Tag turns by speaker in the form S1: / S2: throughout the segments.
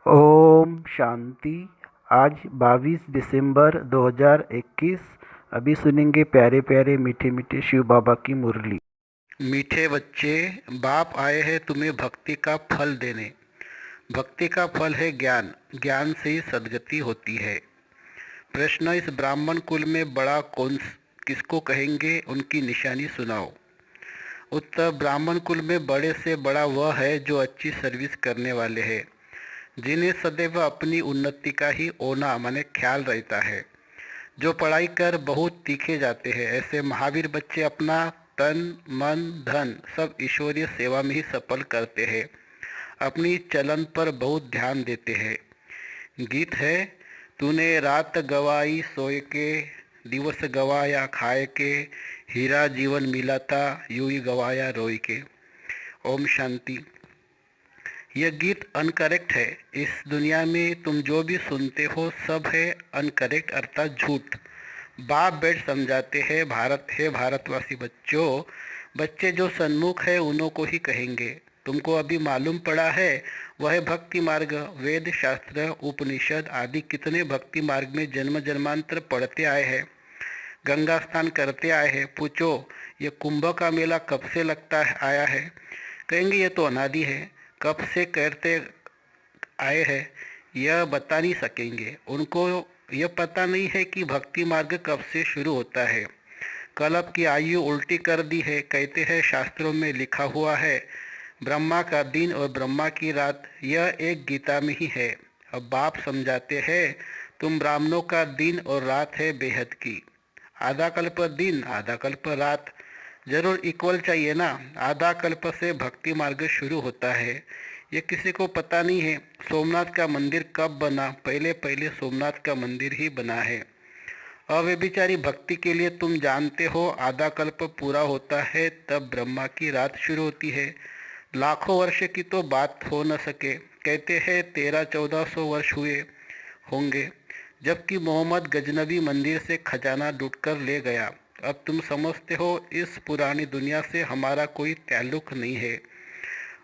S1: ओम शांति। आज 22 दिसंबर 2021। अभी सुनेंगे प्यारे प्यारे मीठे मीठे शिव बाबा की मुरली। मीठे बच्चे, बाप आए हैं तुम्हें भक्ति का फल देने। भक्ति का फल है ज्ञान, ज्ञान से ही सद्गति होती है। प्रश्न, इस ब्राह्मण कुल में बड़ा कौन किसको कहेंगे, उनकी निशानी सुनाओ। उत्तर, ब्राह्मण कुल में बड़े से बड़ा वह है जो अच्छी सर्विस करने वाले हैं, जिन्हें सदैव अपनी उन्नति का ही ओना माने ख्याल रहता है, जो पढ़ाई कर बहुत तीखे जाते हैं। ऐसे महावीर बच्चे अपना तन मन धन सब ईश्वरीय सेवा में ही सफल करते हैं, अपनी चलन पर बहुत ध्यान देते हैं। गीत है, तूने रात गवाई सोए के, दिवस गवाया खाए के, हीरा जीवन मिला था यूं ही गवाया रोई के। ओम शांति। यह गीत अनकरेक्ट है। इस दुनिया में तुम जो भी सुनते हो सब है अनकरेक्ट अर्थात झूठ। बाप बेट समझाते हैं, भारत है भारतवासी बच्चों, बच्चे जो सन्मुख है उन्हों को ही कहेंगे। तुमको अभी मालूम पड़ा है वह है भक्ति मार्ग। वेद शास्त्र उपनिषद आदि कितने भक्ति मार्ग में जन्म जन्मांतर पढ़ते आए हैं, गंगा स्नान करते आए हैं। पूछो ये कुंभ का मेला कब से लगता है आया है, कहेंगे ये तो अनादि है। कब से करते आए हैं यह बता नहीं सकेंगे। उनको यह पता नहीं है कि भक्ति मार्ग कब से शुरू होता है। कल्प की आयु उल्टी कर दी है। कहते हैं शास्त्रों में लिखा हुआ है ब्रह्मा का दिन और ब्रह्मा की रात, यह एक गीता में ही है। अब बाप समझाते हैं तुम ब्राह्मणों का दिन और रात है बेहद की। आधा कल्प दिन आधा कल्प रात, जरूर इक्वल चाहिए ना। आधा कल्प से भक्ति मार्ग शुरू होता है, ये किसी को पता नहीं है। सोमनाथ का मंदिर कब बना, पहले पहले सोमनाथ का मंदिर ही बना है। अव्यभिचारी भक्ति के लिए तुम जानते हो आधा कल्प पूरा होता है तब ब्रह्मा की रात शुरू होती है। लाखों वर्ष की तो बात हो न सके, कहते हैं 1300-1400 वर्ष हुए होंगे, जबकि मोहम्मद गजनबी मंदिर से खजाना लूटकर ले गया। अब तुम समझते हो इस पुरानी दुनिया से हमारा कोई ताल्लुक नहीं है।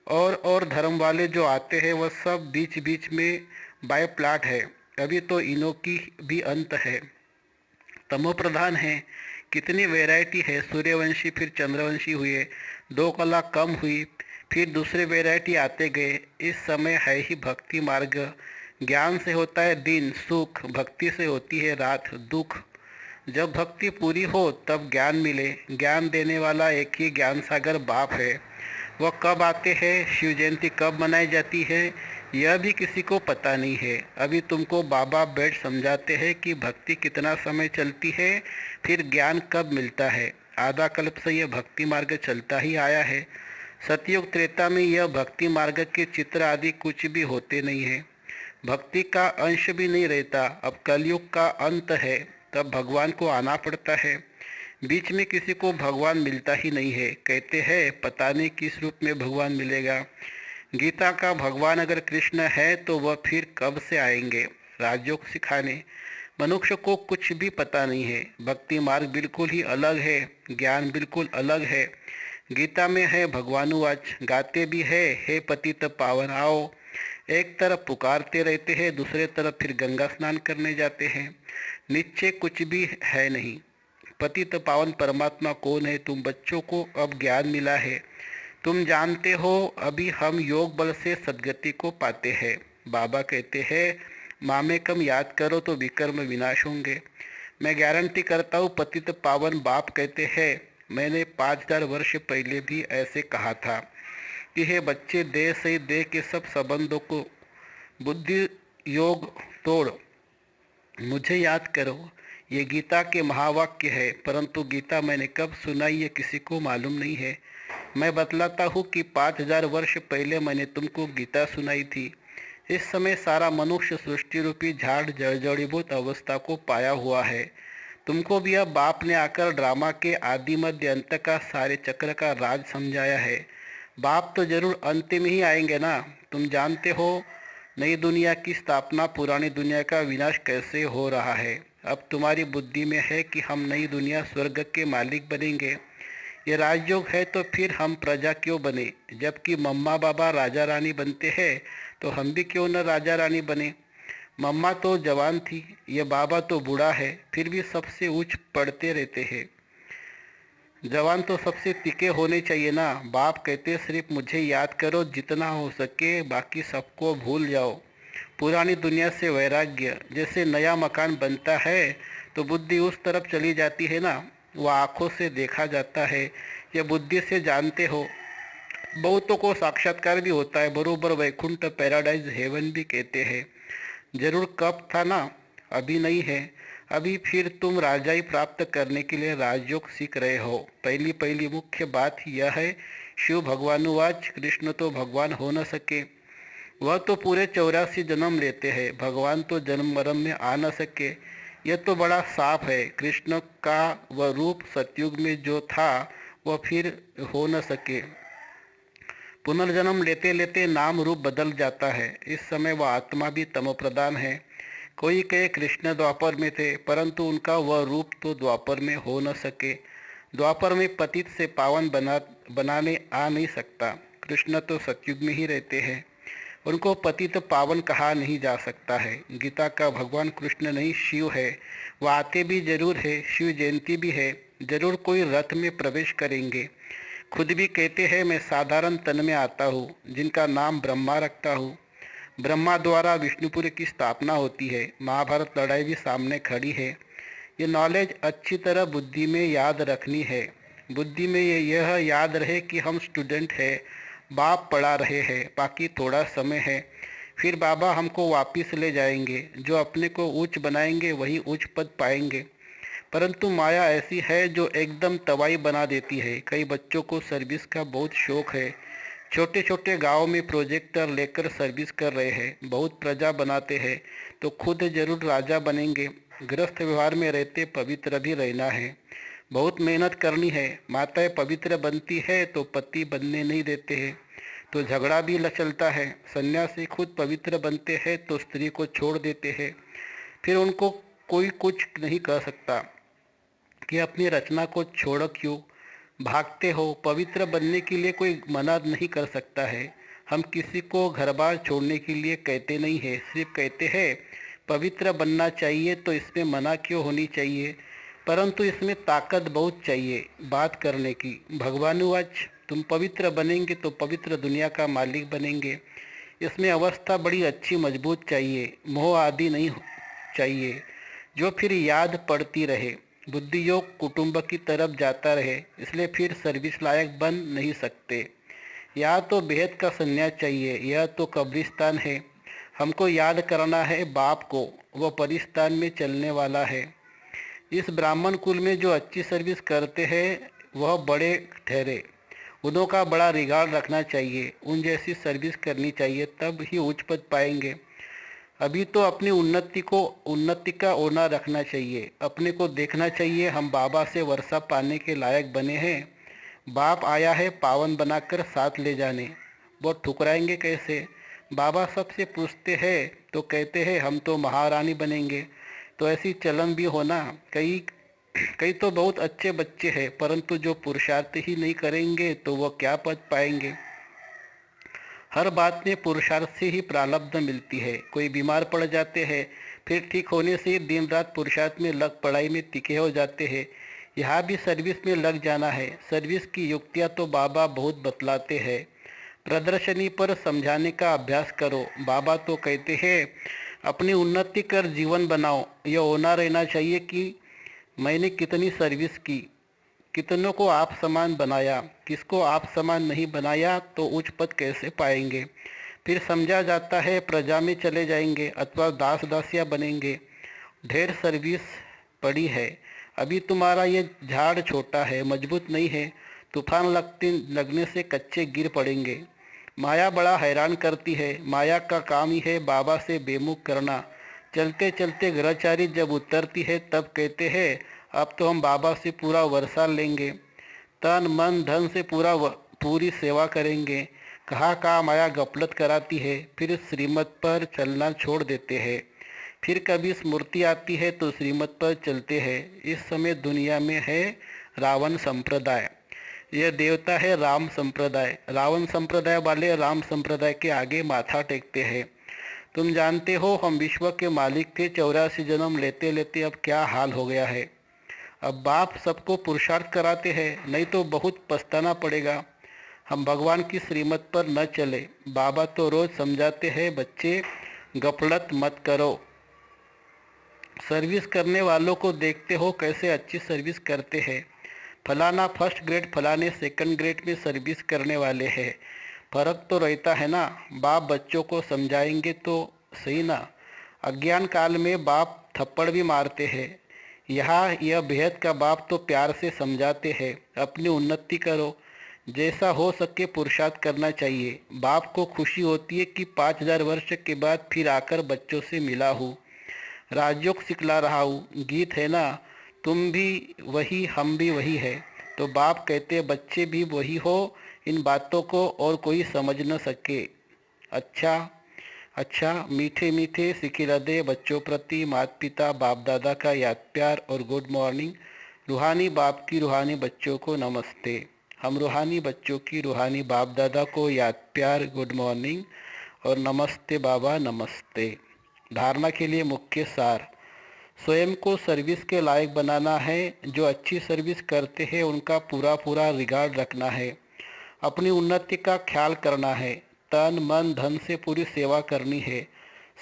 S1: और धर्म वाले जो आते हैं वह सब बीच बीच में बाय प्लाट है। अभी तो इनों की भी अंत है, तमो प्रधान है। कितनी वैरायटी है, सूर्यवंशी फिर चंद्रवंशी हुए, 2 कला कम हुई, फिर दूसरे वैरायटी आते गए। इस समय है ही भक्ति मार्ग। ज्ञान से होता है दिन सुख, भक्ति से होती है रात दुख। जब भक्ति पूरी हो तब ज्ञान मिले। ज्ञान देने वाला एक ही ज्ञान सागर बाप है। वह कब आते हैं, शिव जयंती कब मनाई जाती है, यह भी किसी को पता नहीं है। अभी तुमको बाबा बैठ समझाते हैं कि भक्ति कितना समय चलती है, फिर ज्ञान कब मिलता है। आधा कल्प से यह भक्ति मार्ग चलता ही आया है। सतयुग त्रेता में यह भक्ति मार्ग के चित्र आदि कुछ भी होते नहीं है, भक्ति का अंश भी नहीं रहता। अब कलयुग का अंत है, तब भगवान को आना पड़ता है। बीच में किसी को भगवान मिलता ही नहीं है। कहते हैं पता नहीं किस रूप में भगवान मिलेगा। गीता का भगवान अगर कृष्ण है तो वह फिर कब से आएंगे राजयोग सिखाने। मनुष्य को कुछ भी पता नहीं है। भक्ति मार्ग बिल्कुल ही अलग है, ज्ञान बिल्कुल अलग है। गीता में है भगवानुवाच, गाते भी है हे पतित पावन आओ। एक तरफ पुकारते रहते हैं, दूसरे तरफ फिर गंगा स्नान करने जाते हैं। नीचे कुछ भी है नहीं। पतित पावन परमात्मा कौन है, तुम बच्चों को अब ज्ञान मिला है, तुम जानते हो। अभी हम योग बल से सद्गति को पाते हैं। बाबा कहते हैं मामेकम याद करो तो विकर्म विनाश होंगे। मैं गारंटी करता हूँ पतित पावन बाप कहते हैं मैंने 5000 वर्ष पहले भी ऐसे कहा था कि हे बच्चे, देह से देह के सब संबंधों को बुद्धि योग तोड़ मुझे याद करो। ये गीता के महावाक्य है, परंतु गीता मैंने कब सुनाई ये किसी को मालूम नहीं है। मैं बतलाता हूँ कि 5000 वर्ष पहले मैंने तुमको गीता सुनाई थी। इस समय सारा मनुष्य सृष्टि रूपी झाड़ जड़ीभूत अवस्था को पाया हुआ है। तुमको भी अब बाप ने आकर ड्रामा के आदि मध्य अंत का सारे चक्र का राज समझाया है। बाप तो जरूर अंत में ही आएंगे ना। तुम जानते हो नई दुनिया की स्थापना पुरानी दुनिया का विनाश कैसे हो रहा है। अब तुम्हारी बुद्धि में है कि हम नई दुनिया स्वर्ग के मालिक बनेंगे। ये राजयोग है तो फिर हम प्रजा क्यों बने। जबकि मम्मा बाबा राजा रानी बनते हैं तो हम भी क्यों न राजा रानी बने। मम्मा तो जवान थी, ये बाबा तो बूढ़ा है, फिर भी सबसे ऊंच पढ़ते रहते हैं। जवान तो सबसे तिखे होने चाहिए ना। बाप कहते सिर्फ मुझे याद करो जितना हो सके, बाकी सबको भूल जाओ। पुरानी दुनिया से वैराग्य। जैसे नया मकान बनता है तो बुद्धि उस तरफ चली जाती है ना, वह आंखों से देखा जाता है, यह बुद्धि से जानते हो। बहुतों को साक्षात्कार भी होता है, बरोबर वैकुंठ पैराडाइज हेवन भी कहते हैं। जरूर कब था ना, अभी नहीं है। अभी फिर तुम राजाई प्राप्त करने के लिए राजयोग सीख रहे हो। पहली पहली मुख्य बात यह है, शिव भगवानुवाच, कृष्ण तो भगवान हो न सके, वह तो पूरे 84 जन्म लेते हैं, भगवान तो जन्म मरण में आ न सके। यह तो बड़ा साफ है। कृष्ण का वह रूप सतयुग में जो था वह फिर हो न सके। पुनर्जन्म लेते लेते नाम रूप बदल जाता है। इस समय वह आत्मा भी तमोप्रधान है। कोई कहे कृष्ण द्वापर में थे, परंतु उनका वह रूप तो द्वापर में हो न सके। द्वापर में पतित से पावन बनाने आ नहीं सकता। कृष्ण तो सतयुग में ही रहते हैं, उनको पतित पावन कहा नहीं जा सकता है। गीता का भगवान कृष्ण नहीं, शिव है। वह आते भी जरूर है, शिव जयंती भी है, जरूर कोई रथ में प्रवेश करेंगे। खुद भी कहते हैं मैं साधारण तन में आता हूँ, जिनका नाम ब्रह्मा रखता हूँ। ब्रह्मा द्वारा विष्णुपुर की स्थापना होती है। महाभारत लड़ाई भी सामने खड़ी है। ये नॉलेज अच्छी तरह बुद्धि में याद रखनी है। बुद्धि में यह याद रहे कि हम स्टूडेंट हैं, बाप पढ़ा रहे हैं, बाकी थोड़ा समय है, फिर बाबा हमको वापस ले जाएंगे। जो अपने को उच्च बनाएंगे वही उच्च पद पाएंगे। परंतु माया ऐसी है जो एकदम तबाही बना देती है। कई बच्चों को सर्विस का बहुत शौक है, छोटे छोटे गांव में प्रोजेक्टर लेकर सर्विस कर रहे हैं, बहुत प्रजा बनाते हैं तो खुद जरूर राजा बनेंगे। गृहस्थ व्यवहार में रहते पवित्र भी रहना है, बहुत मेहनत करनी है। माताएं पवित्र बनती है तो पति बनने नहीं देते हैं, तो झगड़ा भी चलता है। सन्यासी खुद पवित्र बनते हैं तो स्त्री को छोड़ देते हैं, फिर उनको कोई कुछ नहीं कर सकता कि अपनी रचना को छोड़ क्यों भागते हो। पवित्र बनने के लिए कोई मना नहीं कर सकता है। हम किसी को घर बार छोड़ने के लिए कहते नहीं है, सिर्फ कहते हैं पवित्र बनना चाहिए, तो इसमें मना क्यों होनी चाहिए। परंतु इसमें ताकत बहुत चाहिए बात करने की। भगवानुवाच, तुम पवित्र बनेंगे तो पवित्र दुनिया का मालिक बनेंगे। इसमें अवस्था बड़ी अच्छी मजबूत चाहिए, मोह आदि नहीं चाहिए, जो फिर याद पड़ती रहे। बुद्धि योग कुटुंब की तरफ जाता रहे, इसलिए फिर सर्विस लायक बन नहीं सकते। या तो बेहद का संन्यास चाहिए, यह तो कब्रिस्तान है। हमको याद करना है बाप को, वह परिस्तान में चलने वाला है। इस ब्राह्मण कुल में जो अच्छी सर्विस करते हैं वह बड़े ठहरे, उनों का बड़ा रिगार्ड रखना चाहिए, उन जैसी सर्विस करनी चाहिए, तब ही उच्च पद पाएंगे। अभी तो अपनी उन्नति का ओना रखना चाहिए, अपने को देखना चाहिए हम बाबा से वर्षा पाने के लायक बने हैं। बाप आया है पावन बनाकर साथ ले जाने, वो ठुकराएंगे कैसे। बाबा सबसे पूछते हैं तो कहते हैं हम तो महारानी बनेंगे। तो ऐसी चलन भी होना। कई कई तो बहुत अच्छे बच्चे हैं, परंतु जो पुरुषार्थ ही नहीं करेंगे तो वह क्या पद पाएंगे। हर बात में पुरुषार्थ से ही प्रारब्ध मिलती है। कोई बीमार पड़ जाते हैं, फिर ठीक होने से ही दिन रात पुरुषार्थ में लग पढ़ाई में तिखे हो जाते हैं। यहाँ भी सर्विस में लग जाना है। सर्विस की युक्तियाँ तो बाबा बहुत बतलाते हैं, प्रदर्शनी पर समझाने का अभ्यास करो। बाबा तो कहते हैं अपनी उन्नति कर जीवन बनाओ। यह होना रहना चाहिए कि मैंने कितनी सर्विस की, कितनों को आप समान बनाया, किसको आप समान नहीं बनाया, तो उच्च पद कैसे पाएंगे। फिर समझा जाता है प्रजा में चले जाएंगे अथवा दास दासिया बनेंगे। ढेर सर्विस पड़ी है। अभी तुम्हारा ये झाड़ छोटा है, मजबूत नहीं है, तूफान लगने से कच्चे गिर पड़ेंगे। माया बड़ा हैरान करती है। माया का काम ही है बाबा से बेमुख करना। चलते चलते ग्रहचारी जब उतरती है तब कहते हैं अब तो हम बाबा से पूरा वर्षा लेंगे, तन मन धन से पूरी सेवा करेंगे। कहाँ माया गफलत कराती है, फिर श्रीमत पर चलना छोड़ देते हैं। फिर कभी स्मृति आती है तो श्रीमत पर चलते हैं। इस समय दुनिया में है रावण संप्रदाय। यह देवता है राम संप्रदाय। रावण संप्रदाय वाले राम संप्रदाय के आगे माथा टेकते हैं। तुम जानते हो हम विश्व के मालिक थे, 84 जन्म लेते लेते अब क्या हाल हो गया है। अब बाप सबको पुरुषार्थ कराते हैं, नहीं तो बहुत पछताना पड़ेगा। हम भगवान की श्रीमत पर न चले। बाबा तो रोज समझाते हैं, बच्चे गफलत मत करो। सर्विस करने वालों को देखते हो कैसे अच्छी सर्विस करते हैं। फलाना फर्स्ट ग्रेड, फलाने सेकंड ग्रेड में सर्विस करने वाले हैं। फर्क तो रहता है ना। बाप बच्चों को समझाएंगे तो सही ना। अज्ञान काल में बाप थप्पड़ भी मारते हैं। यहाँ यह बेहद का बाप तो प्यार से समझाते हैं, अपनी उन्नति करो, जैसा हो सके पुरुषार्थ करना चाहिए। बाप को खुशी होती है कि 5000 वर्ष के बाद फिर आकर बच्चों से मिला हूँ, राजयोग सिखला रहा हूँ। गीत है ना, तुम भी वही हम भी वही है। तो बाप कहते बच्चे भी वही हो, इन बातों को और कोई समझ न सके। अच्छा अच्छा, मीठे मीठे सिखी हृदय बच्चों प्रति माता पिता बाप दादा का याद प्यार और गुड मॉर्निंग। रूहानी बाप की रूहानी बच्चों को नमस्ते। हम रूहानी बच्चों की रूहानी बाप दादा को याद प्यार गुड मॉर्निंग और नमस्ते बाबा नमस्ते। धारणा के लिए मुख्य सार, स्वयं को सर्विस के लायक बनाना है। जो अच्छी सर्विस करते हैं उनका पूरा पूरा रिगार्ड रखना है। अपनी उन्नति का ख्याल करना है। तन मन धन से पूरी सेवा करनी है।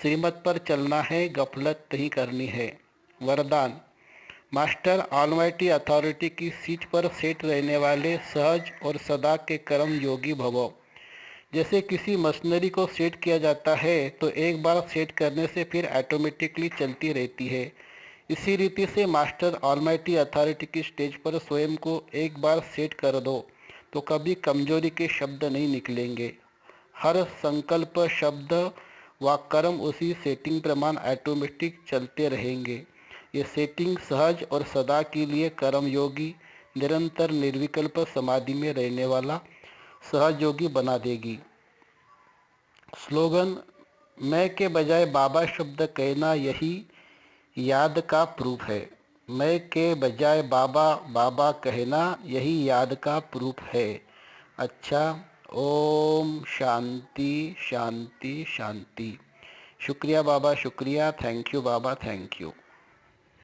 S1: श्रीमत पर चलना है, गफलत नहीं करनी है। वरदान, मास्टर ऑलमाइटी अथॉरिटी की सीट पर सेट रहने वाले सहज और सदा के कर्म योगी भवो। जैसे किसी मशीनरी को सेट किया जाता है तो एक बार सेट करने से फिर ऑटोमेटिकली चलती रहती है। इसी रीति से मास्टर ऑलमाइटी अथॉरिटी की स्टेज पर स्वयं को एक बार सेट कर दो तो कभी कमजोरी के शब्द नहीं निकलेंगे। हर संकल्प शब्द व कर्म उसी सेटिंग प्रमाण ऑटोमेटिक चलते रहेंगे। ये सेटिंग सहज और सदा के लिए कर्म योगी, निरंतर निर्विकल्प समाधि में रहने वाला सहज योगी बना देगी। स्लोगन, मैं के बजाय बाबा शब्द कहना यही याद का प्रूफ है। मैं के बजाय बाबा बाबा कहना यही याद का प्रूफ है। अच्छा, ओम शांति शांति शांति। शुक्रिया बाबा, शुक्रिया। Thank you Baba, thank you.